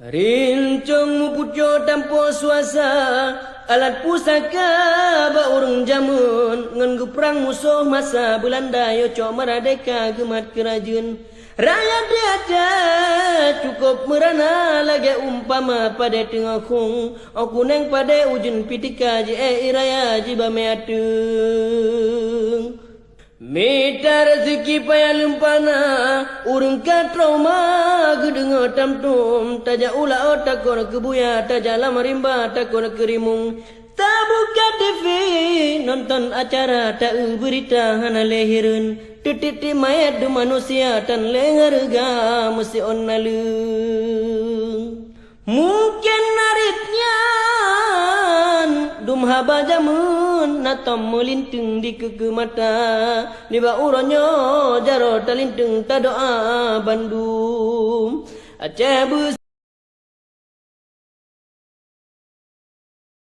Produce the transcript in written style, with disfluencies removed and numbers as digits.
Rincung pucuk tanpa suasa, alat pusaka ba urang jamun, ngan perang musuh masa Belanda yo cok merdeka gemat kerajaan. Rakyat dia cukup merana lagi umpama pada tengah kong, aku neng pada ujun pitika je iraya jiba meatung. Mita rezeki payah lumpana, urung ka trauma gedengar tamtum, taja ula otak kor kebuya, taja lama rimba tak kor kerimung. Tak buka TV, nonton acara tak berita hana lehirin, tititi mayat du manusia tan leharga mesti onnalung. Mungkin naritnya dumha bajamun natam melintung di keke mata niba uronyo jaro talintung ta doa Bandung Aceh